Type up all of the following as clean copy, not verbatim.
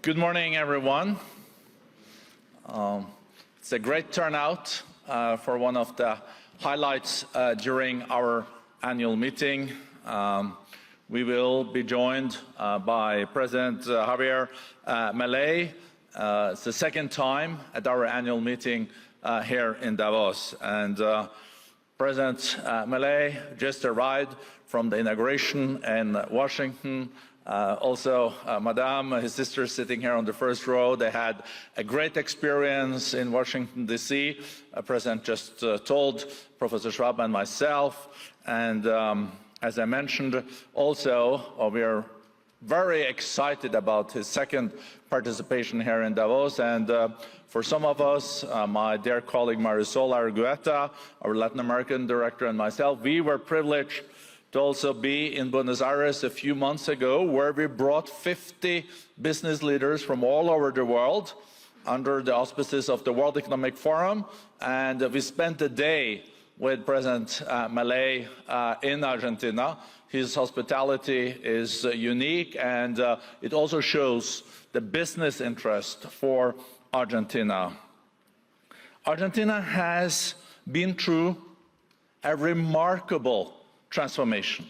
Good morning, everyone. It's a great turnout for one of the highlights during our annual meeting. We will be joined by President Javier Milei. It's the second time at our annual meeting here in Davos. And President Milei just arrived from the inauguration in Washington. Also, Madame, his sister, sitting here on the first row, they had a great experience in Washington, D.C. President just told Professor Schwab and myself. And as I mentioned, also, we are very excited about his second participation here in Davos. And for some of us, my dear colleague Marisol Argueta, our Latin American director, and myself, we were privileged to also be in Buenos Aires a few months ago, where we brought 50 business leaders from all over the world under the auspices of the World Economic Forum. And we spent a day with President Milei in Argentina. His hospitality is unique, and it also shows the business interest for Argentina. Argentina has been through a remarkable transformation.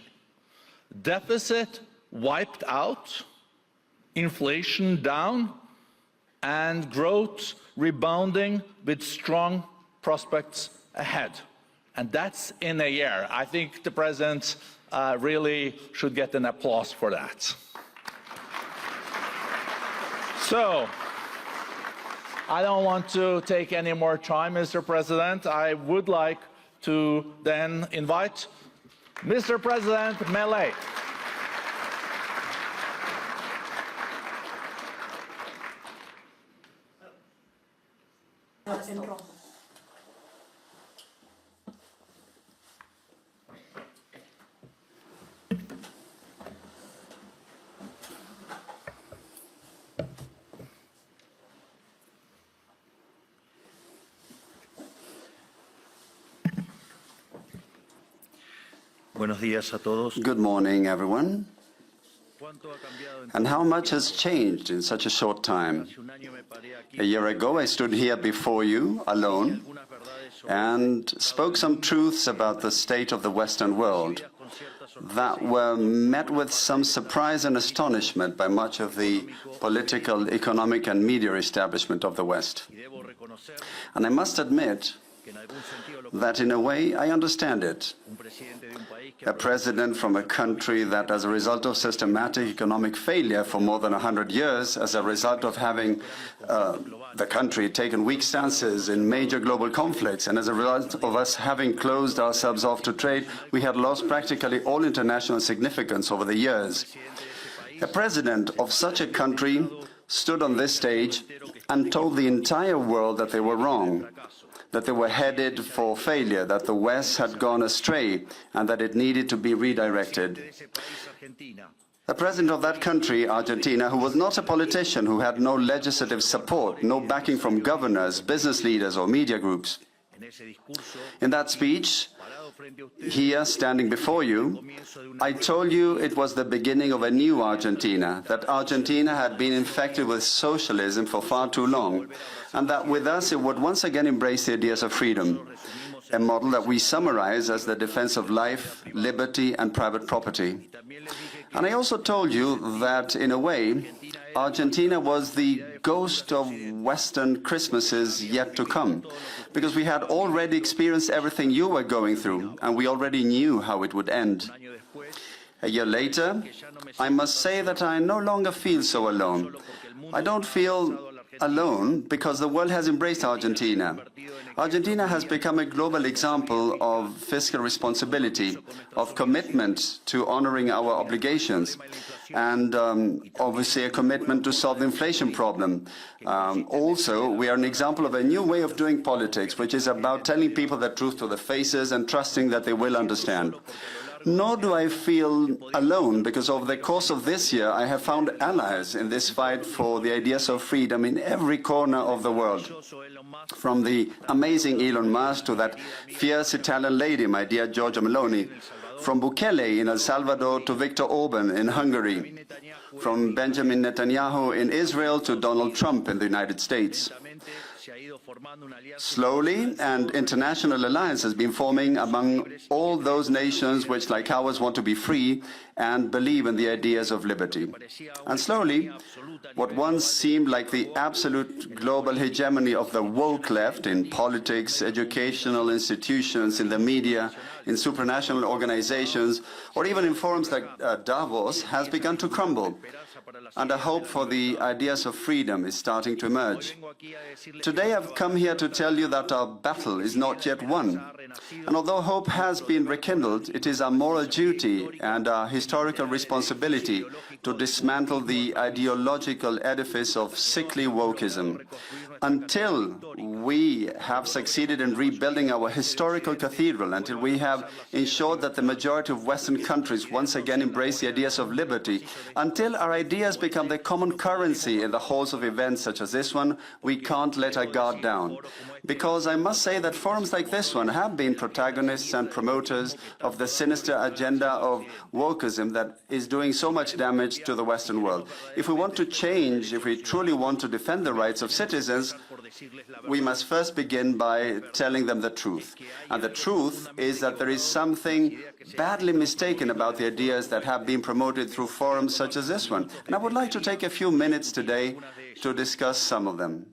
Deficit wiped out, inflation down, and growth rebounding with strong prospects ahead. And that's in a year. I think the President really should get an applause for that. So, I don't want to take any more time, Mr. President. I would like to then invite Mr. President Milei. Buenos días a todos. Good morning, everyone. And how much has changed in such a short time? A year ago, I stood here before you, alone, and spoke some truths about the state of the Western world that were met with some surprise and astonishment by much of the political, economic, and media establishment of the West. And I must admit that in a way I understand it. A president from a country that, as a result of systematic economic failure for more than 100 years, as a result of having the country taken weak stances in major global conflicts, and as a result of us having closed ourselves off to trade, we had lost practically all international significance over the years. A president of such a country stood on this stage and told the entire world that they were wrong, that they were headed for failure, that the West had gone astray, and that it needed to be redirected. The president of that country, Argentina, who was not a politician, who had no legislative support, no backing from governors, business leaders, or media groups. In that speech, here, standing before you, I told you it was the beginning of a new Argentina, that Argentina had been infected with socialism for far too long, and that with us it would once again embrace the ideas of freedom, a model that we summarize as the defense of life, liberty, and private property. And I also told you that, in a way, Argentina was the ghost of Western Christmases yet to come, because we had already experienced everything you were going through, and we already knew how it would end. A year later, I must say that I no longer feel so alone. I don't feel alone because the world has embraced Argentina. Argentina has become a global example of fiscal responsibility, of commitment to honoring our obligations, and obviously a commitment to solve the inflation problem. Also, we are an example of a new way of doing politics, which is about telling people the truth to their faces and trusting that they will understand. Nor do I feel alone, because over the course of this year, I have found allies in this fight for the ideas of freedom in every corner of the world. From the amazing Elon Musk to that fierce Italian lady, my dear Giorgia Meloni, from Bukele in El Salvador to Viktor Orban in Hungary, from Benjamin Netanyahu in Israel to Donald Trump in the United States. Slowly, an international alliance has been forming among all those nations which, like ours, want to be free and believe in the ideas of liberty. And slowly, what once seemed like the absolute global hegemony of the woke left in politics, educational institutions, in the media, in supranational organizations, or even in forums like Davos, has begun to crumble. And a hope for the ideas of freedom is starting to emerge. Today I've come here to tell you that our battle is not yet won. And although hope has been rekindled, it is our moral duty and our historical responsibility to dismantle the ideological edifice of sickly wokeism. Until we have succeeded in rebuilding our historical cathedral, until we have ensured that the majority of Western countries once again embrace the ideas of liberty, until our ideas become the common currency in the halls of events such as this one, we can't let our guard down. Because I must say that forums like this one have been protagonists and promoters of the sinister agenda of wokeism that is doing so much damage to the Western world. If we want to change, if we truly want to defend the rights of citizens, we must first begin by telling them the truth. And the truth is that there is something badly mistaken about the ideas that have been promoted through forums such as this one. And I would like to take a few minutes today to discuss some of them.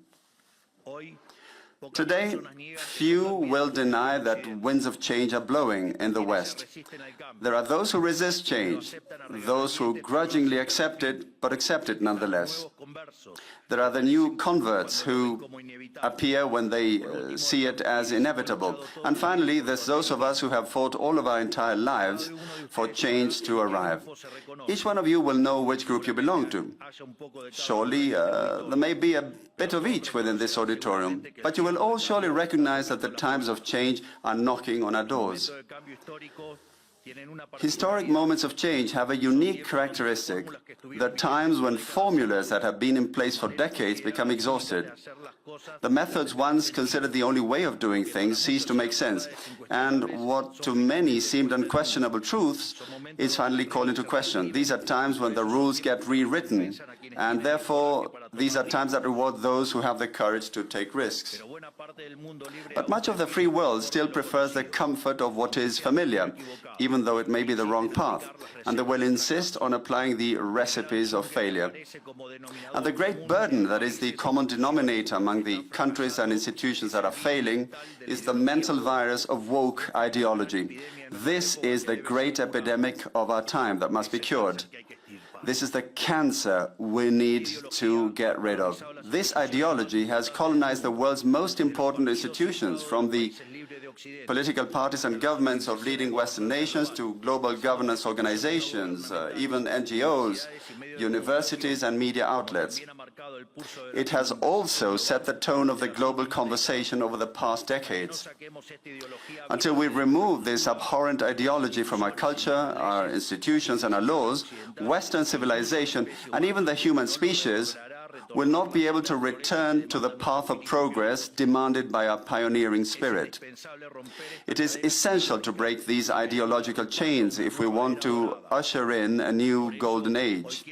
Today, few will deny that winds of change are blowing in the West. There are those who resist change, those who grudgingly accept it, but accept it nonetheless. There are the new converts who appear when they see it as inevitable. And finally, there's those of us who have fought all of our entire lives for change to arrive. Each one of you will know which group you belong to. Surely, there may be a bit of each within this auditorium, but you will all surely recognize that the times of change are knocking on our doors. Historic moments of change have a unique characteristic. There are times when formulas that have been in place for decades become exhausted. The methods once considered the only way of doing things cease to make sense, and what to many seemed unquestionable truths is finally called into question. These are times when the rules get rewritten, and therefore these are times that reward those who have the courage to take risks. But much of the free world still prefers the comfort of what is familiar, even though it may be the wrong path, and they will insist on applying the recipes of failure. And the great burden that is the common denominator among the countries and institutions that are failing is the mental virus of woke ideology. This is the great epidemic of our time that must be cured. This is the cancer we need to get rid of. This ideology has colonized the world's most important institutions, from the political parties and governments of leading Western nations to global governance organizations, even NGOs, universities and media outlets. It has also set the tone of the global conversation over the past decades. Until we remove this abhorrent ideology from our culture, our institutions and our laws, Western civilization and even the human species will not be able to return to the path of progress demanded by our pioneering spirit. It is essential to break these ideological chains if we want to usher in a new golden age.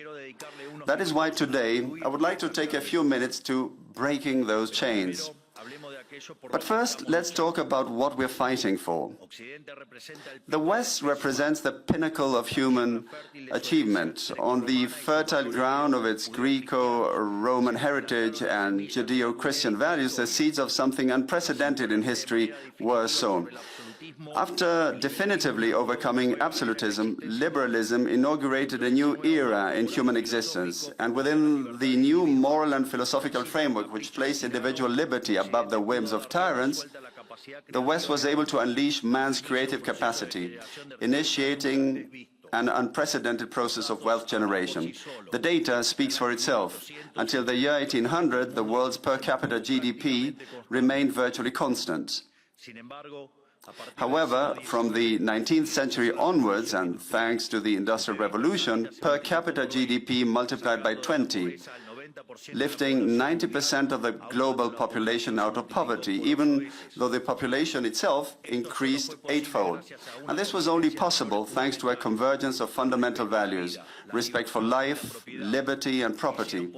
That is why today I would like to take a few minutes to breaking those chains. But first, let's talk about what we're fighting for. The West represents the pinnacle of human achievement. On the fertile ground of its Greco-Roman heritage and Judeo-Christian values, the seeds of something unprecedented in history were sown. After definitively overcoming absolutism, liberalism inaugurated a new era in human existence, and within the new moral and philosophical framework which placed individual liberty above the whims of tyrants, the West was able to unleash man's creative capacity, initiating an unprecedented process of wealth generation. The data speaks for itself. Until the year 1800, the world's per capita GDP remained virtually constant. However, from the 19th century onwards, and thanks to the Industrial Revolution, per capita GDP multiplied by 20. lifting 90% of the global population out of poverty, even though the population itself increased eightfold. And this was only possible thanks to a convergence of fundamental values, respect for life, liberty, and property,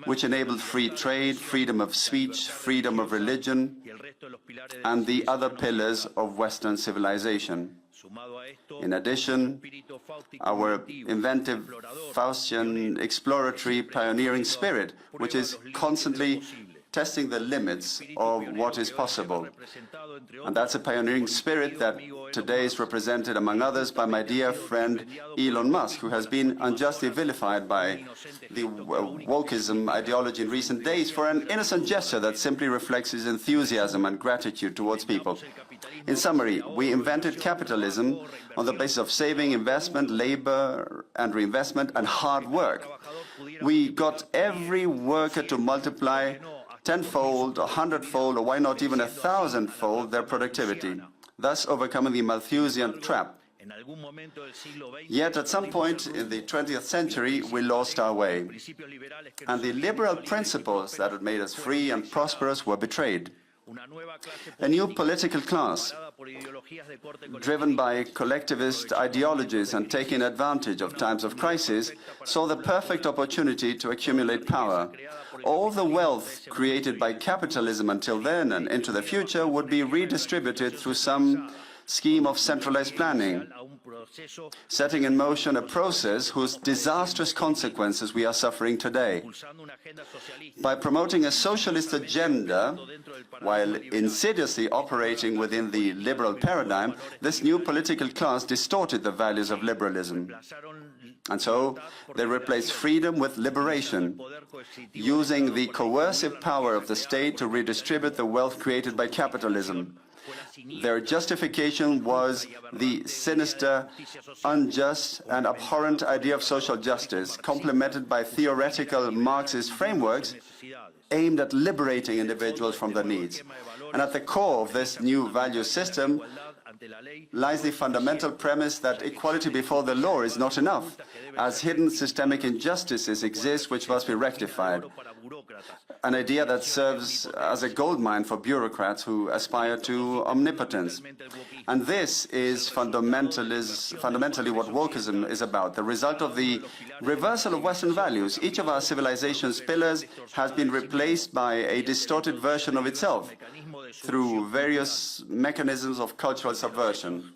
which enabled free trade, freedom of speech, freedom of religion, and the other pillars of Western civilization. In addition, our inventive, Faustian, exploratory, pioneering spirit, which is constantly testing the limits of what is possible. And that's a pioneering spirit that today is represented, among others, by my dear friend Elon Musk, who has been unjustly vilified by the wokeism ideology in recent days for an innocent gesture that simply reflects his enthusiasm and gratitude towards people. In summary, we invented capitalism on the basis of saving, investment, labor and reinvestment, and hard work. We got every worker to multiply tenfold, 100-fold, or why not even 1,000-fold their productivity, thus overcoming the Malthusian trap. Yet at some point in the 20th century, we lost our way, and the liberal principles that had made us free and prosperous were betrayed. A new political class, driven by collectivist ideologies and taking advantage of times of crisis, saw the perfect opportunity to accumulate power. All the wealth created by capitalism until then and into the future would be redistributed through some scheme of centralized planning, setting in motion a process whose disastrous consequences we are suffering today. By promoting a socialist agenda, while insidiously operating within the liberal paradigm, this new political class distorted the values of liberalism. And so they replaced freedom with liberation, using the coercive power of the state to redistribute the wealth created by capitalism. Their justification was the sinister, unjust, and abhorrent idea of social justice, complemented by theoretical Marxist frameworks aimed at liberating individuals from their needs. And at the core of this new value system lies the fundamental premise that equality before the law is not enough, as hidden systemic injustices exist which must be rectified. An idea that serves as a goldmine for bureaucrats who aspire to omnipotence. And this is fundamentally what wokeism is about, the result of the reversal of Western values. Each of our civilization's pillars has been replaced by a distorted version of itself through various mechanisms of cultural subversion.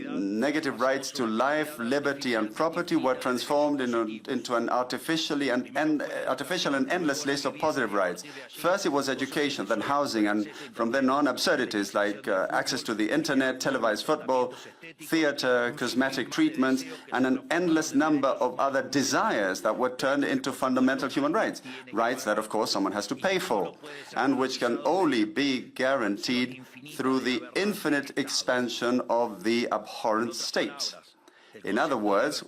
Negative rights to life, liberty, and property were transformed into an artificial and endless list of positive rights. First it was education, then housing, and from then on absurdities like access to the internet, televised football, theater, cosmetic treatments, and an endless number of other desires that were turned into fundamental human rights. Rights that, of course, someone has to pay for, and which can only be guaranteed through the infinite expansion of the abhorrent state. In other words,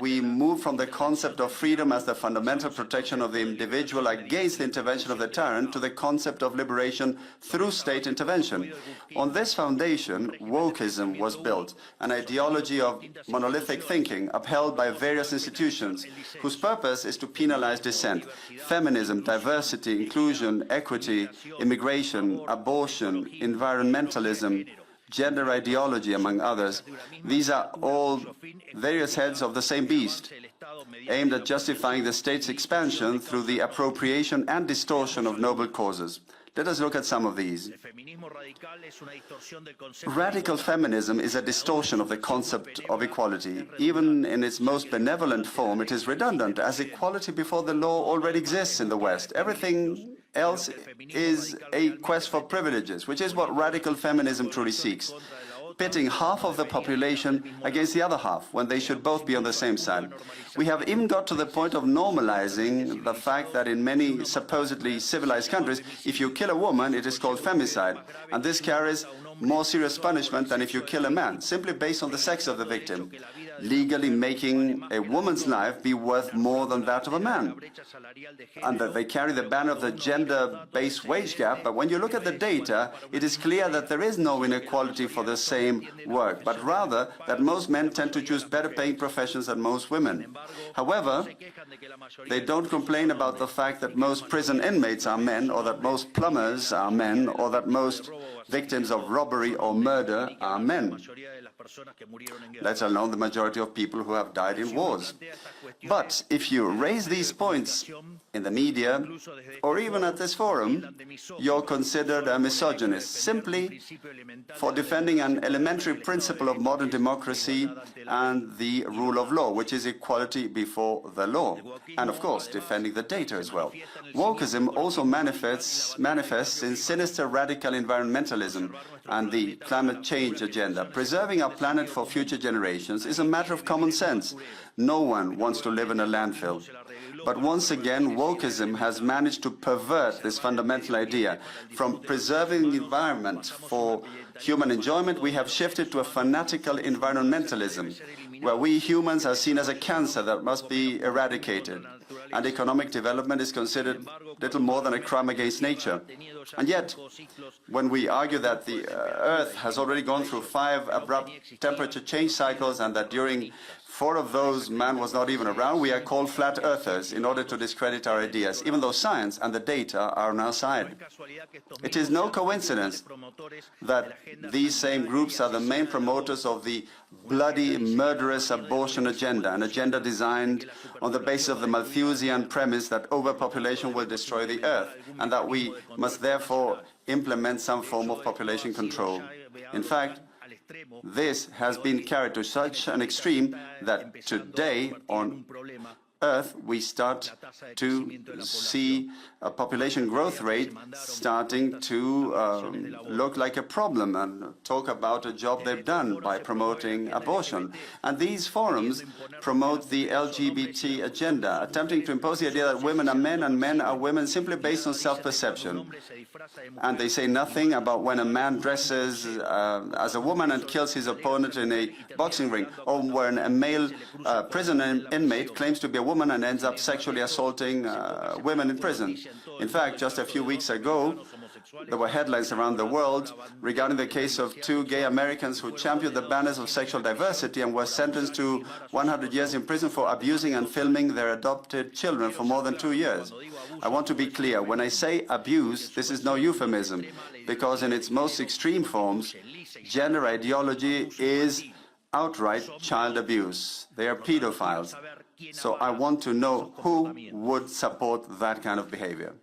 we move from the concept of freedom as the fundamental protection of the individual against the intervention of the tyrant to the concept of liberation through state intervention. On this foundation, wokeism was built, an ideology of monolithic thinking upheld by various institutions, whose purpose is to penalize dissent. Feminism, diversity, inclusion, equity, immigration, abortion, environmentalism, gender ideology, among others. These are all various heads of the same beast, aimed at justifying the state's expansion through the appropriation and distortion of noble causes. Let us look at some of these. Radical feminism is a distortion of the concept of equality. Even in its most benevolent form, it is redundant, as equality before the law already exists in the West. Everything else is a quest for privileges, which is what radical feminism truly seeks, pitting half of the population against the other half, when they should both be on the same side. We have even got to the point of normalizing the fact that in many supposedly civilized countries, if you kill a woman, it is called femicide, and this carries more serious punishment than if you kill a man, simply based on the sex of the victim. legally making a woman's life be worth more than that of a man. And that they carry the banner of the gender-based wage gap, but when you look at the data, it is clear that there is no inequality for the same work, but rather that most men tend to choose better-paying professions than most women. However, they don't complain about the fact that most prison inmates are men, or that most plumbers are men, or that most victims of robbery or murder are men, let alone the majority of people who have died in wars. But if you raise these points in the media, or even at this forum, you're considered a misogynist, simply for defending an elementary principle of modern democracy and the rule of law, which is equality before the law, and of course defending the data as well. Wokeism also manifests in sinister radical environmentalism and the climate change agenda. Preserving our planet for future generations is a matter of common sense. No one wants to live in a landfill. But once again, wokeism has managed to pervert this fundamental idea. From preserving the environment for human enjoyment, we have shifted to a fanatical environmentalism, where we humans are seen as a cancer that must be eradicated, and economic development is considered little more than a crime against nature. And yet, when we argue that the Earth has already gone through 5 abrupt temperature change cycles and that during 4 of those man was not even around, we are called flat earthers in order to discredit our ideas, even though science and the data are on our side. It is no coincidence that these same groups are the main promoters of the bloody, murderous abortion agenda, an agenda designed on the basis of the Malthusian premise that overpopulation will destroy the Earth, and that we must therefore implement some form of population control. In fact, this has been carried to such an extreme that today on Earth we start to see a population growth rate starting to look like a problem, and talk about a job they've done by promoting abortion. And these forums promote the LGBT agenda, attempting to impose the idea that women are men and men are women simply based on self-perception. And they say nothing about when a man dresses as a woman and kills his opponent in a boxing ring, or when a male prison inmate claims to be a woman and ends up sexually assaulting women in prison. In fact, just a few weeks ago, there were headlines around the world regarding the case of 2 gay Americans who championed the banners of sexual diversity and were sentenced to 100 years in prison for abusing and filming their adopted children for more than 2 years. I want to be clear. When I say abuse, this is no euphemism, because in its most extreme forms, gender ideology is outright child abuse. They are pedophiles. So I want to know who would support that kind of behavior.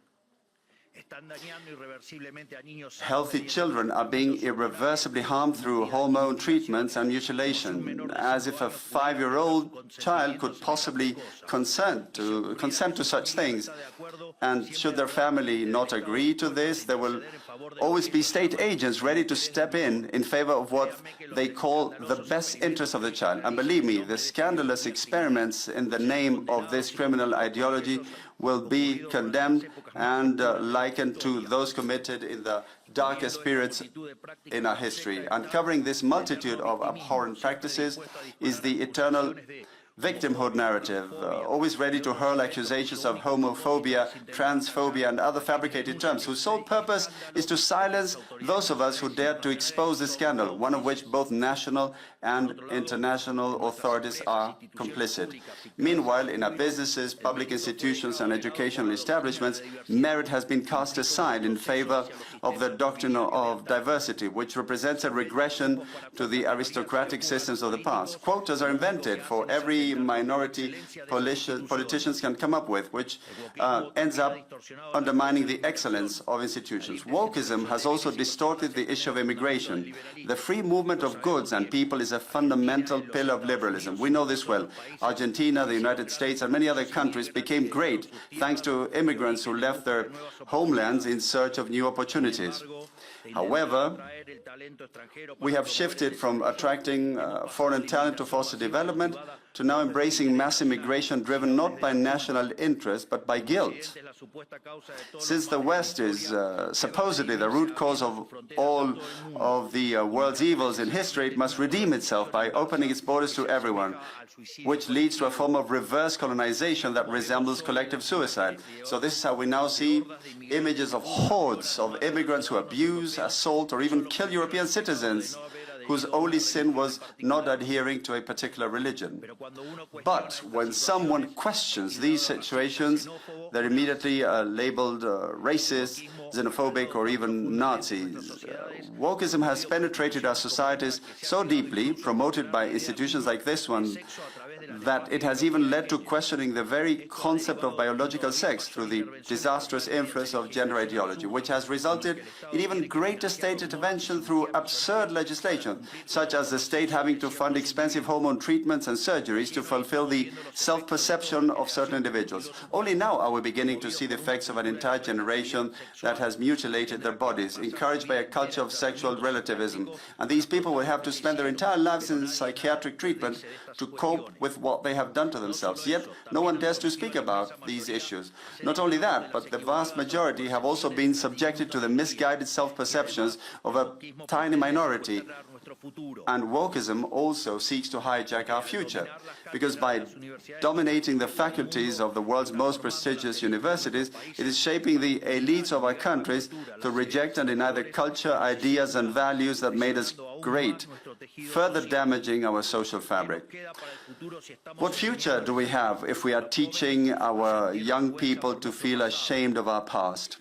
Healthy children are being irreversibly harmed through hormone treatments and mutilation, as if a 5-year-old child could possibly consent to such things. And should their family not agree to this, there will always be state agents ready to step in favor of what they call the best interest of the child. And believe me, the scandalous experiments in the name of this criminal ideology will be condemned and likened to those committed in the darkest periods in our history. Uncovering this multitude of abhorrent practices is the eternal victimhood narrative, always ready to hurl accusations of homophobia, transphobia, and other fabricated terms, whose sole purpose is to silence those of us who dare to expose the scandal, one of which both national and international authorities are complicit. Meanwhile, in our businesses, public institutions, and educational establishments, merit has been cast aside in favor of the doctrine of diversity, which represents a regression to the aristocratic systems of the past. Quotas are invented for every minority politicians can come up with, which ends up undermining the excellence of institutions. Wokeism has also distorted the issue of immigration. The free movement of goods and people is a fundamental pillar of liberalism. We know this well. Argentina, the United States, and many other countries became great thanks to immigrants who left their homelands in search of new opportunities. However, we have shifted from attracting foreign talent to foster development to now embracing mass immigration driven not by national interest but by guilt. Since the West is supposedly the root cause of all of the world's evils in history, it must redeem itself by opening its borders to everyone, which leads to a form of reverse colonization that resembles collective suicide. So this is how we now see images of hordes of immigrants who abuse, assault, or even kill European citizens whose only sin was not adhering to a particular religion. But when someone questions these situations, they're immediately labeled racist, xenophobic, or even Nazis. Wokeism has penetrated our societies so deeply, promoted by institutions like this one, that it has even led to questioning the very concept of biological sex through the disastrous influence of gender ideology, which has resulted in even greater state intervention through absurd legislation, such as the state having to fund expensive hormone treatments and surgeries to fulfill the self-perception of certain individuals. Only now are we beginning to see the effects of an entire generation that has mutilated their bodies, encouraged by a culture of sexual relativism. And these people will have to spend their entire lives in psychiatric treatment to cope with what they have done to themselves. Yet, no one dares to speak about these issues. Not only that, but the vast majority have also been subjected to the misguided self-perceptions of a tiny minority. And wokeism also seeks to hijack our future, because by dominating the faculties of the world's most prestigious universities, it is shaping the elites of our countries to reject and deny the culture, ideas, and values that made us great, further damaging our social fabric. What future do we have if we are teaching our young people to feel ashamed of our past?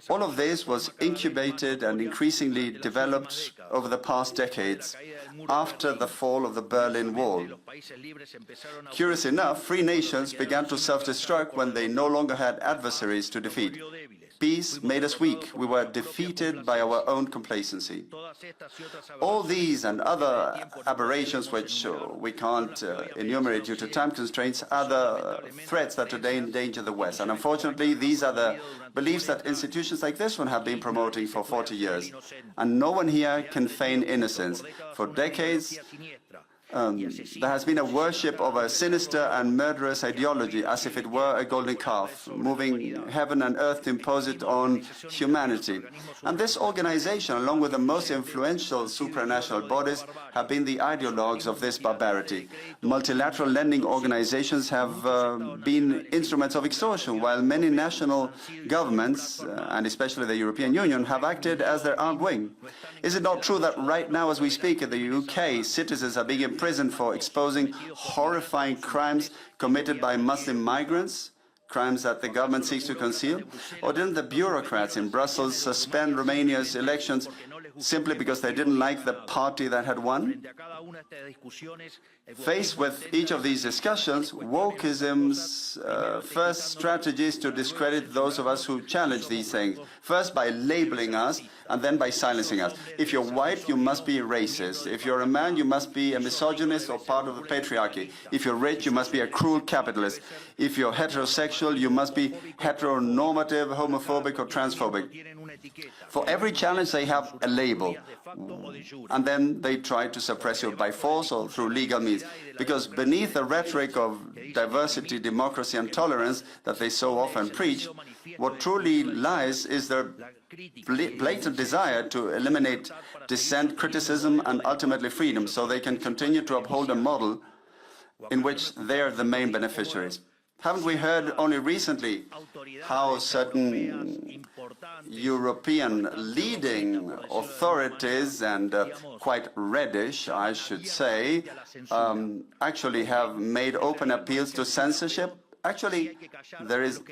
All of this was incubated and increasingly developed over the past decades after the fall of the Berlin Wall. Curious enough, free nations began to self-destruct when they no longer had adversaries to defeat. Peace made us weak. We were defeated by our own complacency. All these and other aberrations, which we can't enumerate due to time constraints, are the threats that today endanger the West. And unfortunately, these are the beliefs that institutions like this one have been promoting for 40 years. And no one here can feign innocence. For decades, there has been a worship of a sinister and murderous ideology as if it were a golden calf, moving heaven and earth to impose it on humanity. And this organization, along with the most influential supranational bodies, have been the ideologues of this barbarity. Multilateral lending organizations have been instruments of extortion, while many national governments, and especially the European Union, have acted as their armed wing. Is it not true that right now, as we speak, in the UK, citizens are being imprisoned for exposing horrifying crimes committed by Muslim migrants, crimes that the government seeks to conceal? Or didn't the bureaucrats in Brussels suspend Romania's elections simply because they didn't like the party that had won? Faced with each of these discussions, wokeism's first strategy is to discredit those of us who challenge these things, first by labeling us and then by silencing us. If you're white, you must be racist. If you're a man, you must be a misogynist or part of the patriarchy. If you're rich, you must be a cruel capitalist. If you're heterosexual, you must be heteronormative, homophobic, or transphobic. For every challenge, they have a label, and then they try to suppress you by force or through legal means. Because beneath the rhetoric of diversity, democracy, and tolerance that they so often preach, what truly lies is their blatant desire to eliminate dissent, criticism, and ultimately freedom, so they can continue to uphold a model in which they're the main beneficiaries. Haven't we heard only recently how certain European leading authorities, and quite reddish, I should say, actually have made open appeals to censorship? Actually, there is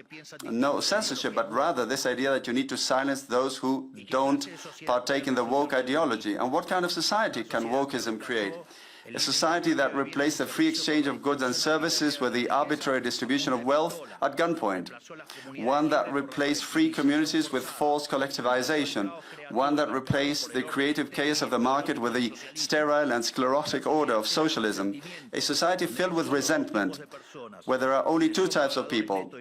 no censorship, but rather this idea that you need to silence those who don't partake in the woke ideology. And what kind of society can wokeism create? A society that replaced the free exchange of goods and services with the arbitrary distribution of wealth at gunpoint. One that replaced free communities with forced collectivization. One that replaced the creative chaos of the market with the sterile and sclerotic order of socialism. A society filled with resentment, where there are only two types of people.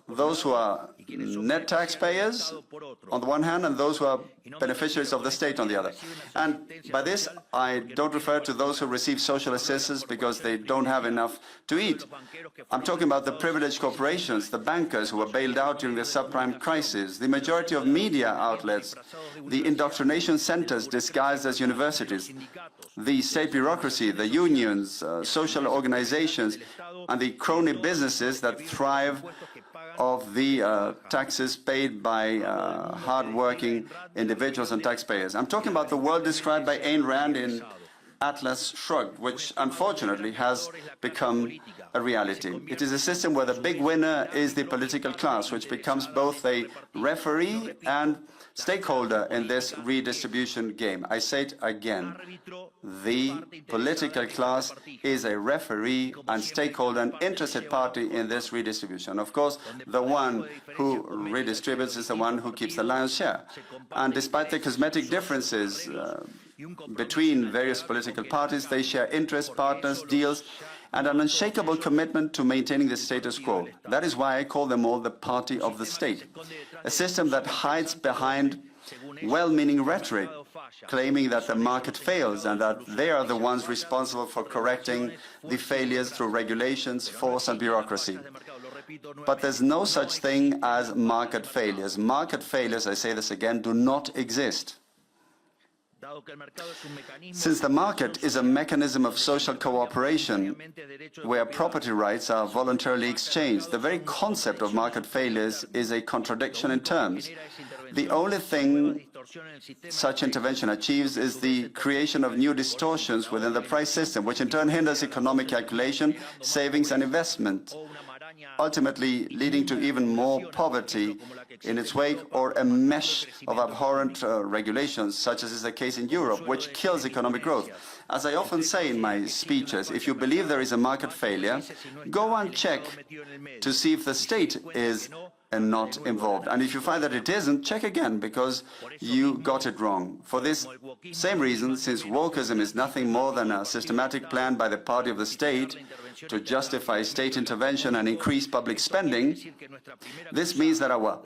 Those who are net taxpayers on the one hand, and those who are beneficiaries of the state on the other. And by this, I don't refer to those who receive receive social assistance because they don't have enough to eat. I'm talking about the privileged corporations, the bankers who were bailed out during the subprime crisis, the majority of media outlets, the indoctrination centers disguised as universities, the state bureaucracy, the unions, social organizations, and the crony businesses that thrive of the taxes paid by hard-working individuals and taxpayers. I'm talking about the world described by Ayn Rand in Atlas Shrugged, which unfortunately has become a reality. It is a system where the big winner is the political class, which becomes both a referee and stakeholder in this redistribution game. I say it again. The political class is a referee and stakeholder, an interested party in this redistribution. Of course, the one who redistributes is the one who keeps the lion's share. And despite the cosmetic differences between various political parties, they share interests, partners, deals, and an unshakable commitment to maintaining the status quo. That is why I call them all the party of the state, a system that hides behind well-meaning rhetoric, claiming that the market fails and that they are the ones responsible for correcting the failures through regulations, force, and bureaucracy. But there's no such thing as market failures. Market failures, I say this again, do not exist. Since the market is a mechanism of social cooperation where property rights are voluntarily exchanged, the very concept of market failures is a contradiction in terms. The only thing such intervention achieves is the creation of new distortions within the price system, which in turn hinders economic calculation, savings and investment, ultimately leading to even more poverty in its wake, or a mesh of abhorrent regulations, such as is the case in Europe, which kills economic growth. As I often say in my speeches, if you believe there is a market failure, go and check to see if the state is not involved. And if you find that it isn't, check again, because you got it wrong. For this same reason, since wokeism is nothing more than a systematic plan by the party of the state to justify state intervention and increase public spending, this means that our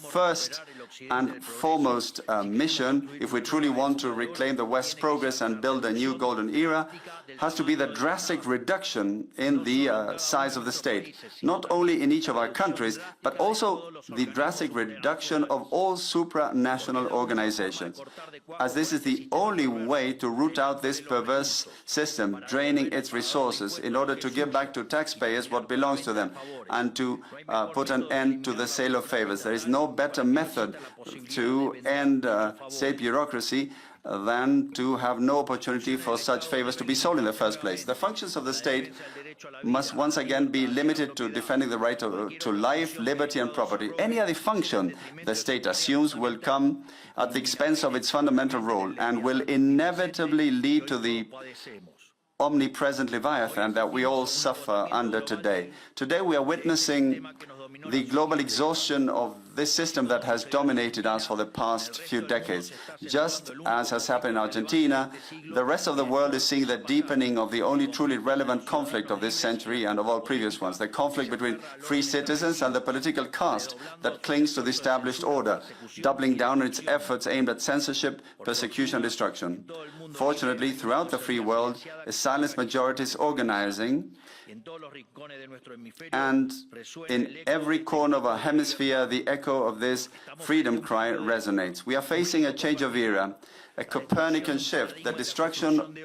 first and foremost mission, if we truly want to reclaim the West's progress and build a new golden era, has to be the drastic reduction in the size of the state, not only in each of our countries, but also the drastic reduction of all supranational organizations, as this is the only way to root out this perverse system, draining its resources in order to give back to taxpayers what belongs to them and to put an end to the sale of favors. There is no better method to end state bureaucracy than to have no opportunity for such favors to be sold in the first place. The functions of the state must once again be limited to defending the right to life, liberty and property. Any other function the state assumes will come at the expense of its fundamental role and will inevitably lead to the omnipresent Leviathan that we all suffer under today. Today we are witnessing the global exhaustion of this system that has dominated us for the past few decades. Just as has happened in Argentina, the rest of the world is seeing the deepening of the only truly relevant conflict of this century and of all previous ones, the conflict between free citizens and the political caste that clings to the established order, doubling down on its efforts aimed at censorship, persecution and destruction. Fortunately, throughout the free world, a silent majority is organizing, and in every corner of our hemisphere, the echo of this freedom cry resonates. We are facing a change of era, a Copernican shift, the destruction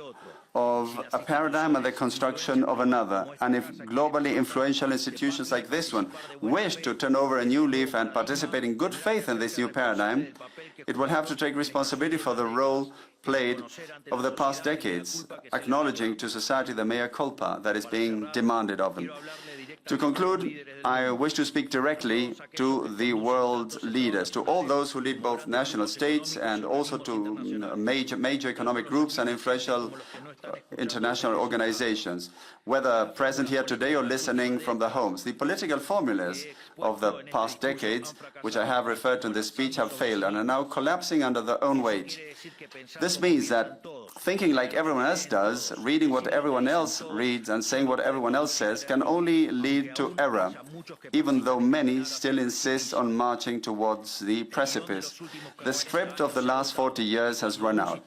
of a paradigm and the construction of another. And if globally influential institutions like this one wish to turn over a new leaf and participate in good faith in this new paradigm, it will have to take responsibility for the role played over the past decades, acknowledging to society the mea culpa that is being demanded of them. To conclude, I wish to speak directly to the world's leaders, to all those who lead both national states and also to major economic groups and influential international organizations, whether present here today or listening from their homes. The political formulas of the past decades, which I have referred to in this speech, have failed and are now collapsing under their own weight. This means that thinking like everyone else does, reading what everyone else reads and saying what everyone else says can only lead to error, even though many still insist on marching towards the precipice. The script of the last 40 years has run out,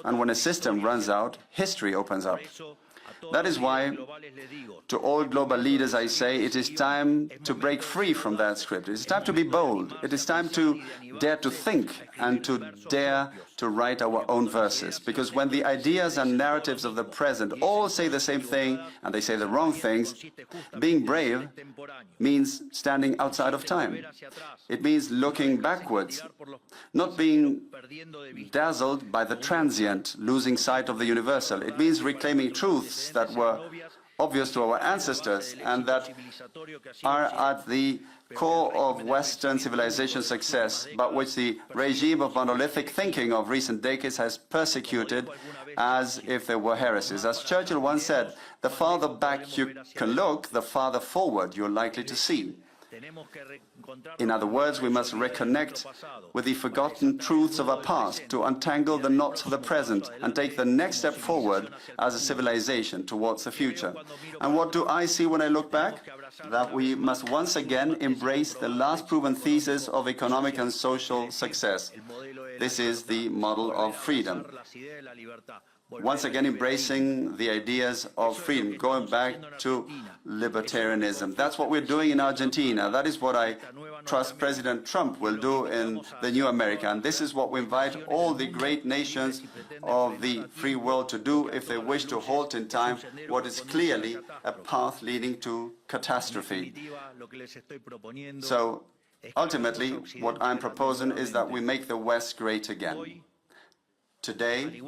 and when a system runs out, history opens up. That is why, to all global leaders, I say it is time to break free from that script. It is time to be bold. It is time to dare to think and to dare to write our own verses. Because when the ideas and narratives of the present all say the same thing and they say the wrong things, being brave means standing outside of time. It means looking backwards, not being dazzled by the transient, losing sight of the universal. It means reclaiming truths that were obvious to our ancestors and that are at the core of Western civilization success, but which the regime of monolithic thinking of recent decades has persecuted as if they were heresies. As Churchill once said, the farther back you can look, the farther forward you're likely to see. In other words, we must reconnect with the forgotten truths of our past to untangle the knots of the present and take the next step forward as a civilization towards the future. And what do I see when I look back? That we must once again embrace the last proven thesis of economic and social success. This is the model of freedom. Once again embracing the ideas of freedom, going back to libertarianism. That's what we're doing in Argentina. That is what I trust President Trump will do in the new America. And this is what we invite all the great nations of the free world to do if they wish to halt in time what is clearly a path leading to catastrophe. So ultimately, what I'm proposing is that we make the West great again. Today,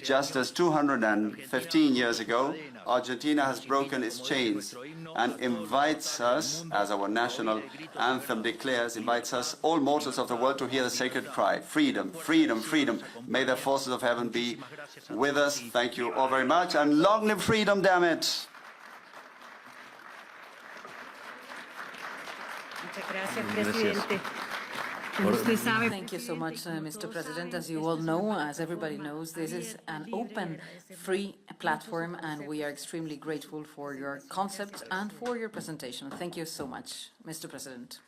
just as 215 years ago, Argentina has broken its chains and invites us, as our national anthem declares, invites us, all mortals of the world, to hear the sacred cry, freedom, freedom, freedom. May the forces of heaven be with us. Thank you all very much, and long live freedom, damn it! Thank you so much, Mr. President. As you all know, as everybody knows, this is an open, free platform, and we are extremely grateful for your concepts and for your presentation. Thank you so much, Mr. President.